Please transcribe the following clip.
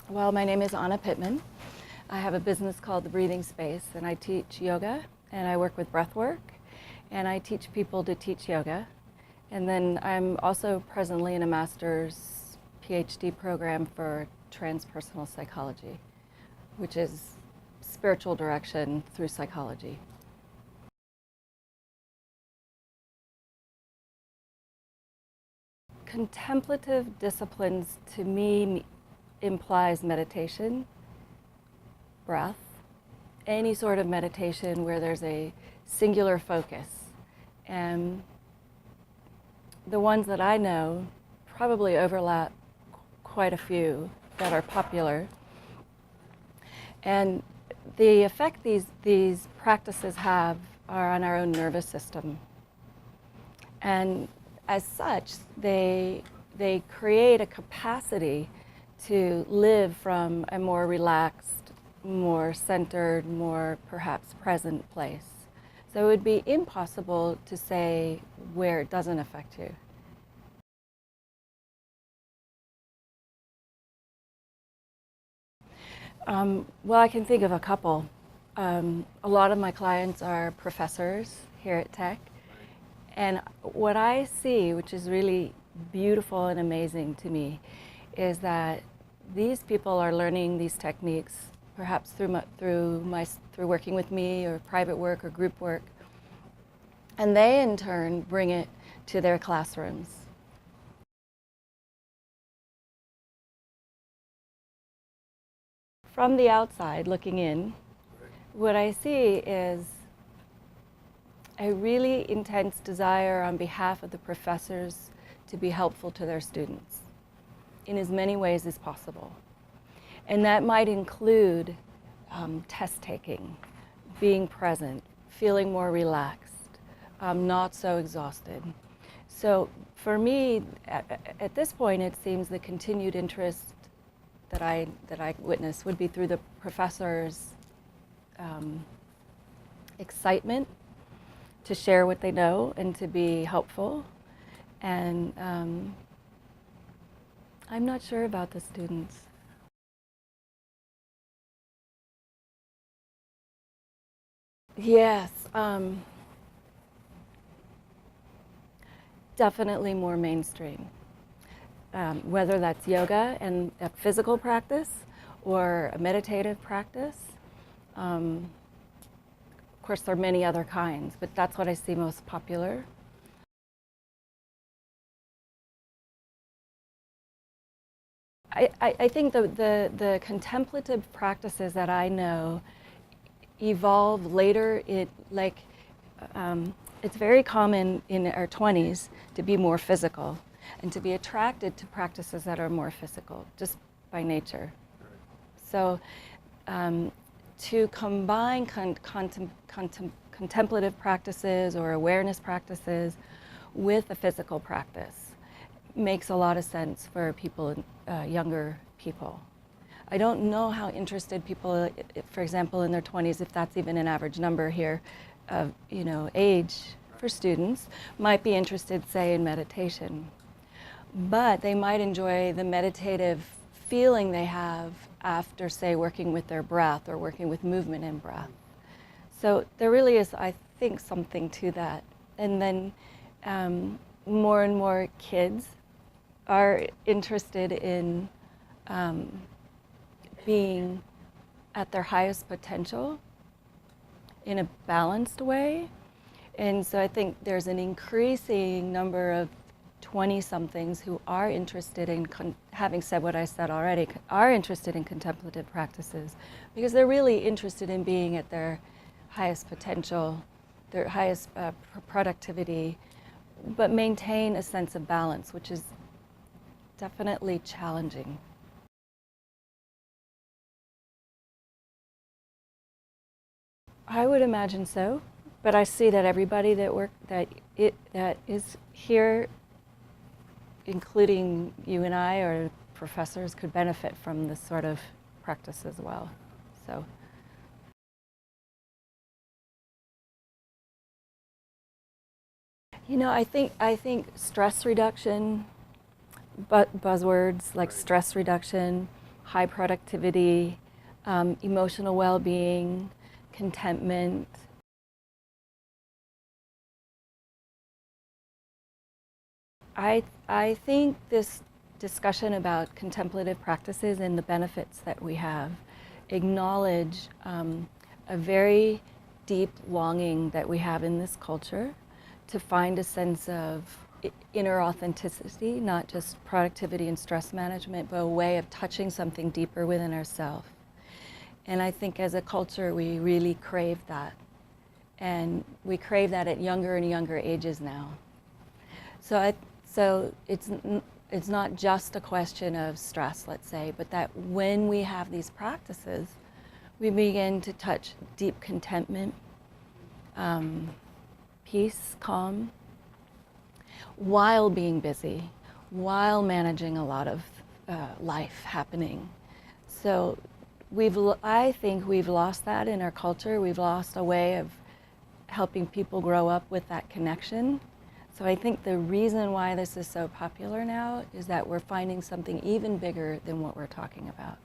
Well, my name is Pittman. I have a business called The Breathing Space, and I teach yoga, and I work with breath work, and I teach people to teach yoga. And then I'm also presently in a master's PhD program for transpersonal psychology, which is spiritual direction through psychology. Contemplative disciplines to me implies meditation, breath, any sort of meditation where there's a singular focus. And the ones that I know probably overlap quite a few that are popular. And the effect these practices have are on our own nervous system. And as such, they create a capacity to live from a more relaxed, more centered, more perhaps present place. So it would be impossible to say where it doesn't affect you. Well, I can think of a couple. A lot of my clients are professors here at Tech. And what I see, which is really beautiful and amazing to me, is that these people are learning these techniques, perhaps through working with me, or private work, or group work, and they in turn bring it to their classrooms. From the outside, looking in, what I see is a really intense desire on behalf of the professors to be helpful to their students in as many ways as possible. And that might include test taking, being present, feeling more relaxed, not so exhausted. So for me, at this point, it seems the continued interest that I witness would be through the professors' excitement to share what they know and to be helpful. And I'm not sure about the students. Yes, definitely more mainstream. Whether that's yoga and a physical practice or a meditative practice. Of course, there are many other kinds, but that's what I see most popular. I think the contemplative practices that I know evolve later. It's very common in our 20s to be more physical and to be attracted to practices that are more physical, just by nature. So to combine contemplative practices or awareness practices with a physical practice makes a lot of sense for people, younger people. I don't know how interested people, for example, in their 20s, if that's even an average number here of age for students, might be interested, say, in meditation. But they might enjoy the meditative feeling they have after, say, working with their breath or working with movement in breath. So there really is, I think, something to that. And then more and more kids are interested in being at their highest potential in a balanced way. And so I think there's an increasing number of 20-somethings who are interested in, having said what I said already, are interested in contemplative practices because they're really interested in being at their highest potential, their highest productivity, but maintain a sense of balance, which is definitely challenging. I would imagine so, but I see that everybody that is here, including you and I, or professors, could benefit from this sort of practice as well. So. I think stress reduction, buzzwords like stress reduction, high productivity, emotional well-being, contentment. I think this discussion about contemplative practices and the benefits that we have acknowledge a very deep longing that we have in this culture to find a sense of inner authenticity, not just productivity and stress management, but a way of touching something deeper within ourselves. And I think as a culture, we really crave that. And we crave that at younger and younger ages now. So it's not just a question of stress, let's say, but that when we have these practices, we begin to touch deep contentment, peace, calm, while being busy, while managing a lot of life happening. So I think we've lost that in our culture. We've lost a way of helping people grow up with that connection. So I think the reason why this is so popular now is that we're finding something even bigger than what we're talking about.